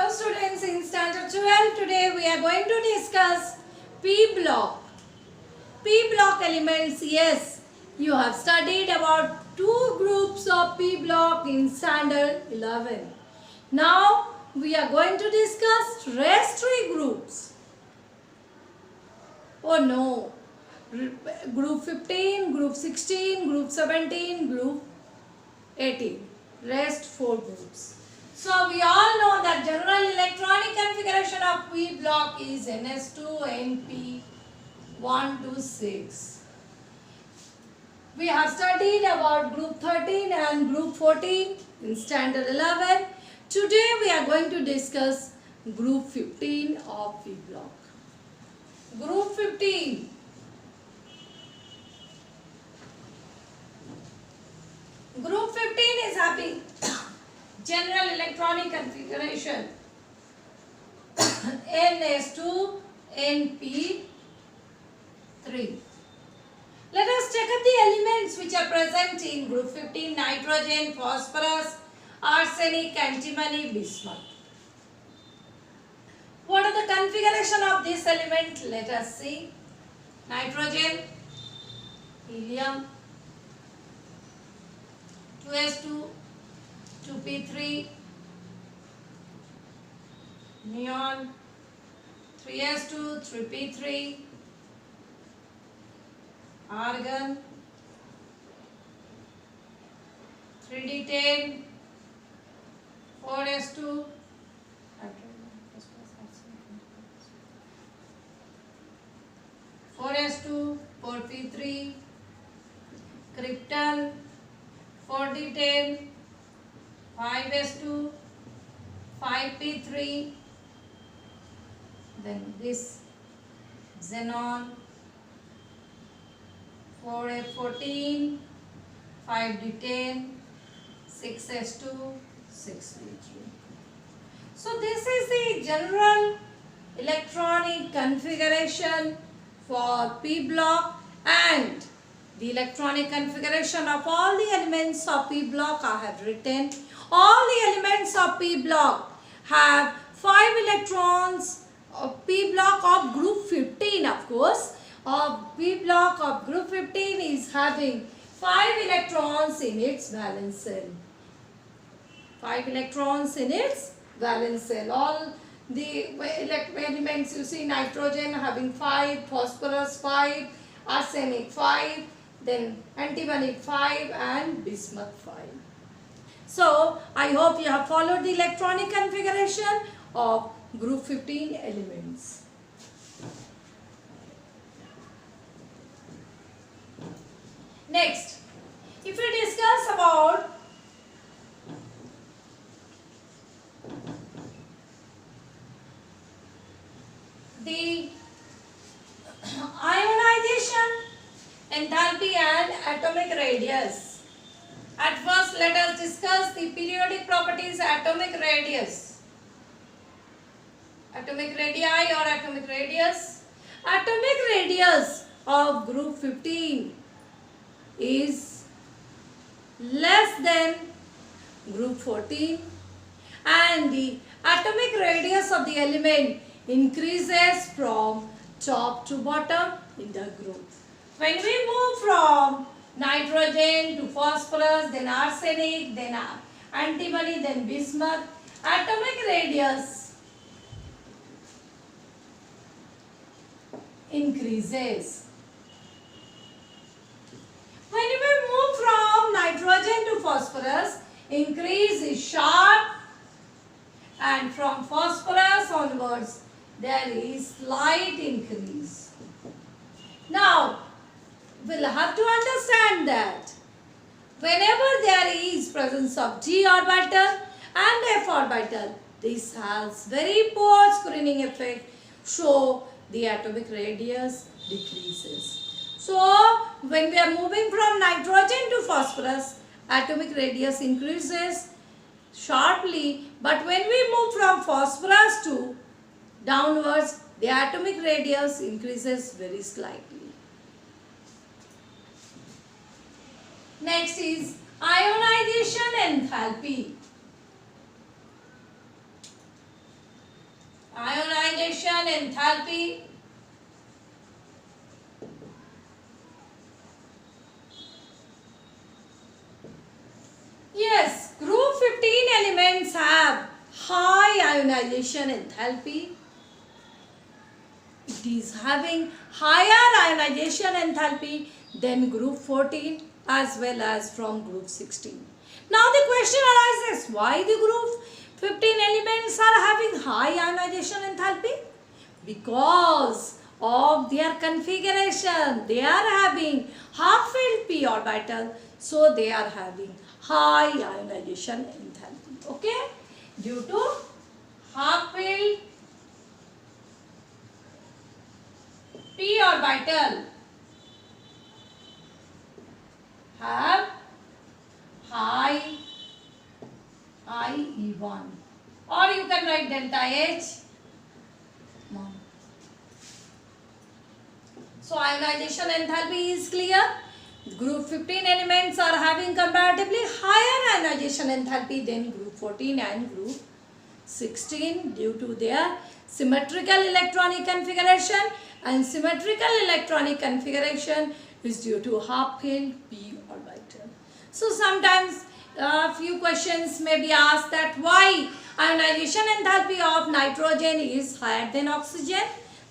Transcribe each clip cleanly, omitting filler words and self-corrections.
Hello students in standard 12. Today we are going to discuss P block. P block elements. Yes, you have studied about two groups of P block in standard 11. Now we are going to discuss rest three groups. Oh no. Group 15, group 16, group 17, group 18. Rest 4 groups. So we all know that general electronic configuration of P block is NS2, NP, 1 to 6. We have studied about group 13 and group 14 in standard 11. Today we are going to discuss group 15 of P block. Group 15. Group 15 is having general electronic configuration NS2, NP3. Let us check up the elements which are present in group 15: nitrogen, phosphorus, arsenic, antimony, bismuth. What are the configuration of this element? Let us see. Nitrogen, helium, 2s2, 2p3, neon, 3s2, 3p3, argon, 3d10, 4s2, 4s2, 4p3, krypton, 4d10, 5s2, 5p3, then this xenon, 4f14, 5d10, 6s2, 6p3. So this is the general electronic configuration for P block, and the electronic configuration of all the elements of P block I have written. All the elements of P block have 5 electrons. P block of group 15, of course, of P block of group 15 is having 5 electrons in its valence shell. 5 electrons in its valence shell. All the elements you see: nitrogen having 5, phosphorus 5, arsenic 5, then antimony 5 and bismuth 5. So I hope you have followed the electronic configuration of group 15 elements. Next, if we discuss about the ionization, enthalpy and atomic radius. At first let us discuss the periodic properties atomic radius. Atomic radii or atomic radius. Atomic radius of group 15 is less than group 14, and the atomic radius of the element increases from top to bottom in the group. When we move from nitrogen to phosphorus, then arsenic, then antimony, then bismuth, atomic radius increases. When we move from nitrogen to phosphorus, increase is sharp, and from phosphorus onwards there is slight increase. Now we'll have to understand that whenever there is presence of d orbital and f orbital, this has very poor screening effect, so the atomic radius decreases. So when we are moving from nitrogen to phosphorus, atomic radius increases sharply, but when we move from phosphorus to downwards, the atomic radius increases very slightly. Next is ionization enthalpy. ionization enthalpy. Yes, group 15 elements have high ionization enthalpy. It is having higher ionization enthalpy than group 14 as well as from group 16. Now the question arises, why the group 15 elements are having high ionization enthalpy? Because of their configuration, they are having half-filled p orbital, so they are having high ionization enthalpy. Okay? Due to half-filled p orbital have high IE1, or you can write delta H. So ionization enthalpy is clear. Group 15 elements are having comparatively higher ionization enthalpy than group 14 and group 16 due to their symmetrical electronic configuration, and symmetrical electronic configuration is due to half-filled p orbital. So sometimes a few questions may be asked that why ionization enthalpy of nitrogen is higher than oxygen.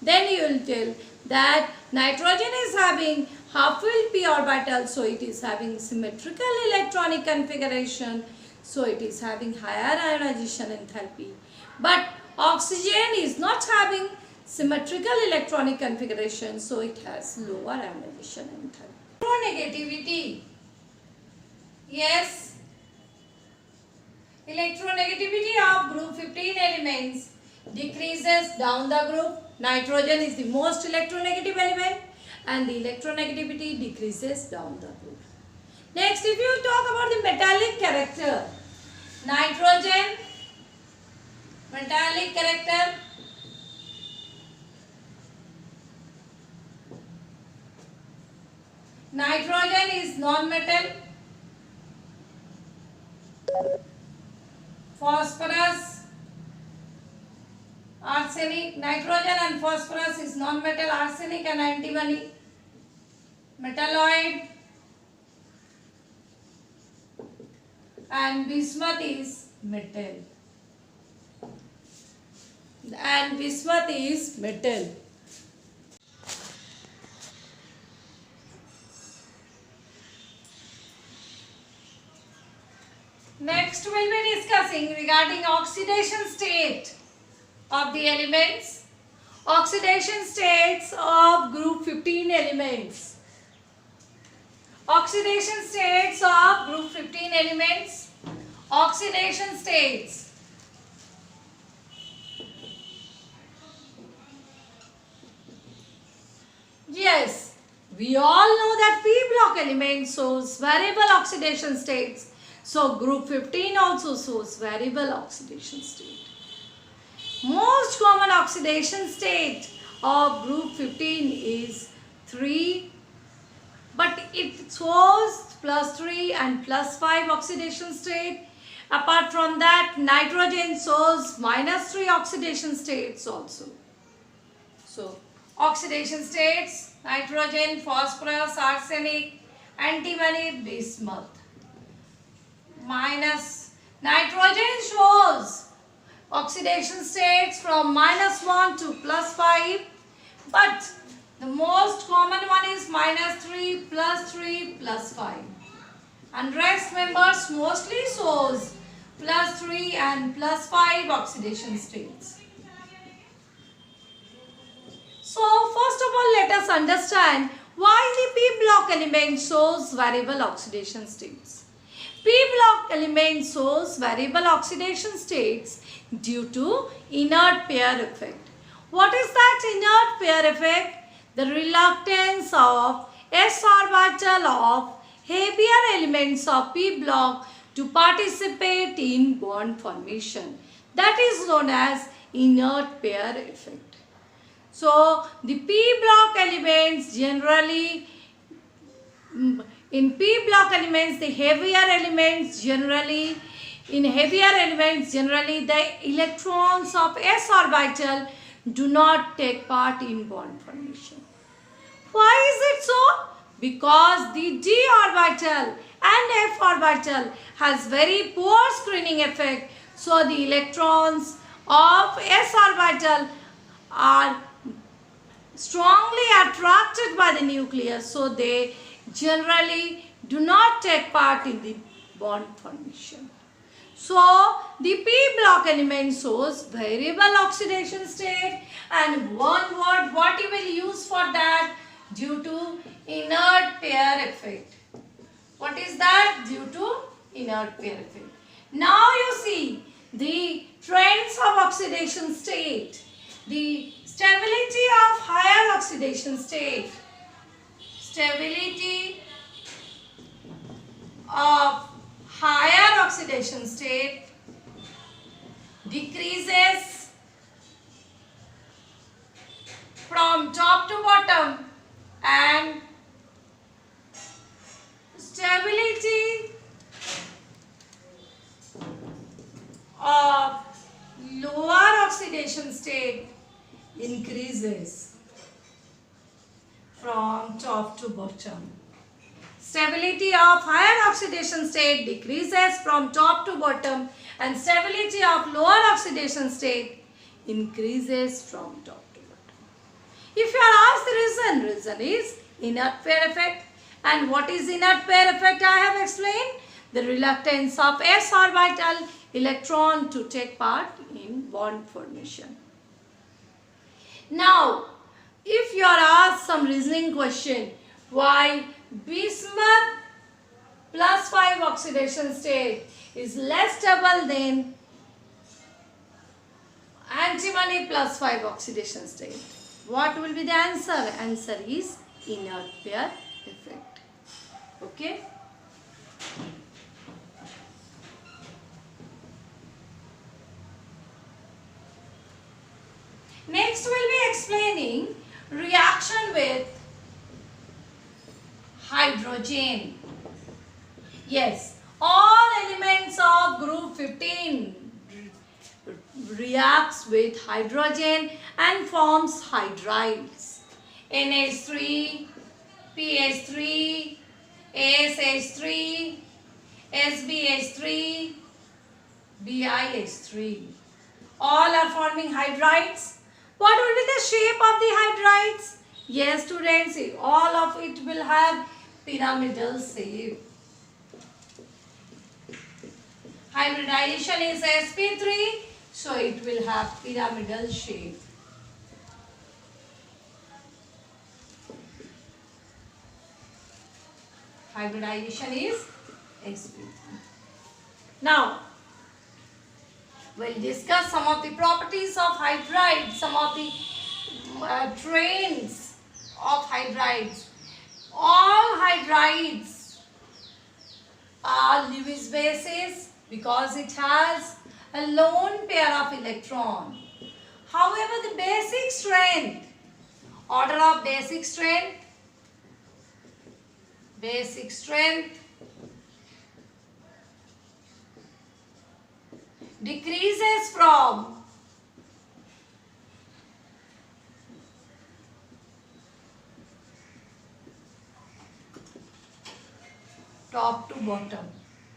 Then you will tell that nitrogen is having half-filled p orbital, so it is having symmetrical electronic configuration, so it is having higher ionization enthalpy. But oxygen is not having symmetrical electronic configuration, so it has lower ionization enthalpy. Electronegativity. Yes, electronegativity of group 15 elements decreases down the group. Nitrogen is the most electronegative element and the electronegativity decreases down the group. Next, if you talk about the metallic character, nitrogen, metallic character, nitrogen is non-metal, phosphorus, arsenic, nitrogen and phosphorus is non-metal, arsenic and antimony, metalloid, and bismuth is metal. And bismuth is metal. Next we will be discussing regarding oxidation state of the elements. Oxidation states of group 15 elements. Oxidation states of group 15 elements. Oxidation states. Yes, we all know that p block element shows variable oxidation states. So group 15 also shows variable oxidation state. Most common oxidation state of group 15 is 3, but it shows +3 and +5 oxidation state. Apart from that, nitrogen shows -3 oxidation states also. So oxidation states: nitrogen, phosphorus, arsenic, antimony, bismuth. Nitrogen shows oxidation states from -1 to +5, but the most common one is -3, +3, +5, and rest members mostly shows +3 and +5 oxidation states. So first of all, let us understand why the p block element shows variable oxidation states. P block element shows variable oxidation states due to inert pair effect. What is that inert pair effect? The reluctance of s orbital of heavier elements of p block to participate in bond formation. That is known as inert pair effect. So the p block elements generally in p block elements, the heavier elements generally, the electrons of s orbital do not take part in bond formation. Why is it so? Because the d orbital and f orbital has very poor screening effect. So the electrons of s orbital are strongly attracted by the nucleus. So they generally do not take part in the bond formation. So the p block element shows variable oxidation state, and one word what you will use for that? Due to inert pair effect. What is that? Due to inert pair effect. Now you see the trends of oxidation state. The stability of higher oxidation state. Stability of higher oxidation state decreases from top to bottom, and stability of lower oxidation state increases from top to bottom. Stability of higher oxidation state decreases from top to bottom, and stability of lower oxidation state increases from top to bottom. If you are asked the reason is inert pair effect. And what is inert pair effect? I have explained. The reluctance of s orbital electron to take part in bond formation. Now, if you are asked some reasoning question, why bismuth plus 5 oxidation state is less stable than antimony plus 5 oxidation state? What will be the answer? Answer is inert pair effect. Okay. Next we will be explaining reaction with hydrogen. Yes, all elements of group 15 reacts with hydrogen and forms hydrides. NH3, PH3, ASH3, SBH3, BiH3. All are forming hydrides. What will be the shape of the hydrides? Yes, students, all of it will have pyramidal shape. Hybridization is sp3, so it will have pyramidal shape. Hybridization is sp3. Now, we'll discuss some of the properties of hydrides, some of the trains of hydrides. All hydrides are Lewis bases because it has a lone pair of electron. However, the basic strength, order of basic strength decreases from top to bottom.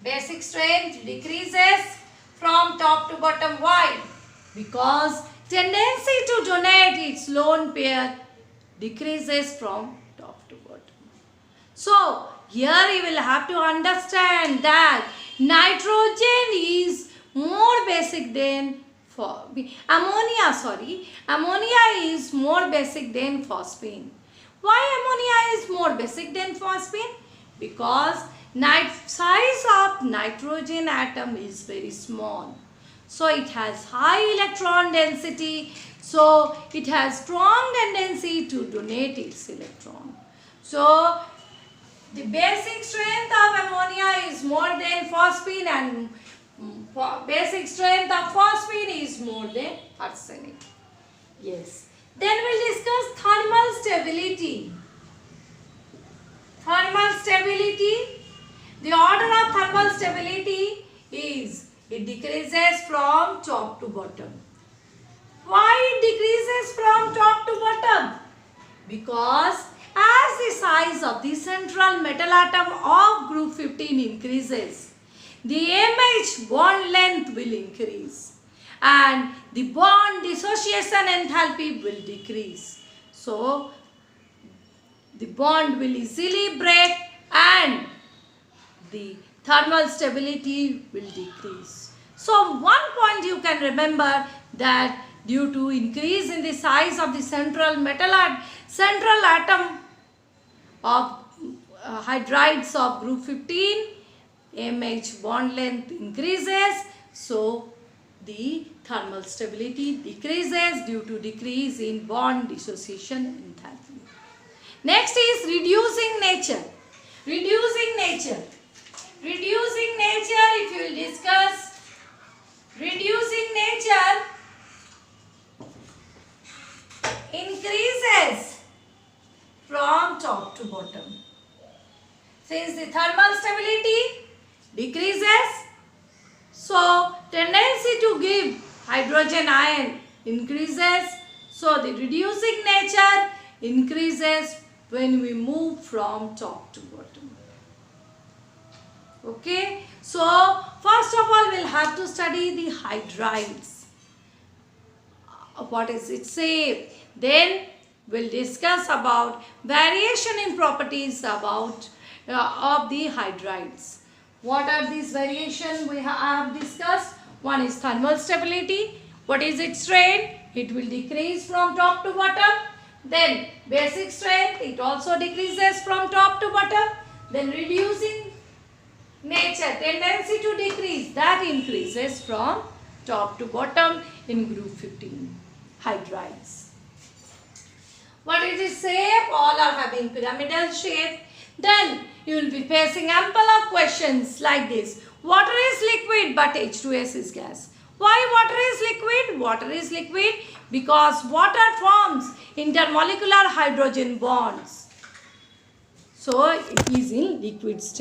Basic strength decreases from top to bottom. Why? Because tendency to donate its lone pair decreases from top to bottom. So, here you will have to understand that nitrogen is more basic than ammonia is more basic than phosphine. Why ammonia is more basic than phosphine? Because size of nitrogen atom is very small. So it has high electron density. So it has strong tendency to donate its electron. So the basic strength of ammonia is more than phosphine, and basic strength of phosphine is more than arsenic. Yes. Then we'll discuss thermal stability. Thermal stability. The order of thermal stability is it decreases from top to bottom. Why it decreases from top to bottom? Because as the size of the central metal atom of group 15 increases, the MH bond length will increase and the bond dissociation enthalpy will decrease. So, the bond will easily break and the thermal stability will decrease. So, one point you can remember that due to increase in the size of the central atom of hydrides of group 15, MH bond length increases, so the thermal stability decreases due to decrease in bond dissociation enthalpy. Next is reducing nature. Reducing nature. Reducing nature, if you will discuss, reducing nature increases from top to bottom. Since the thermal stability decreases, so tendency to give hydrogen ion increases. So the reducing nature increases when we move from top to bottom. Okay, so first of all we'll have to study the hydrides. What is it say? Then we'll discuss about variation in properties about of the hydrides. What are these variations we have discussed? One is thermal stability. What is its strength? It will decrease from top to bottom. Then basic strength, it also decreases from top to bottom. Then reducing nature, tendency to decrease, that increases from top to bottom in group 15 hydrides. What is its shape? All are having pyramidal shape. Then you will be facing ample of questions like this. Water is liquid but H2S is gas. Why water is liquid? Water is liquid because water forms intermolecular hydrogen bonds. So it is in liquid state.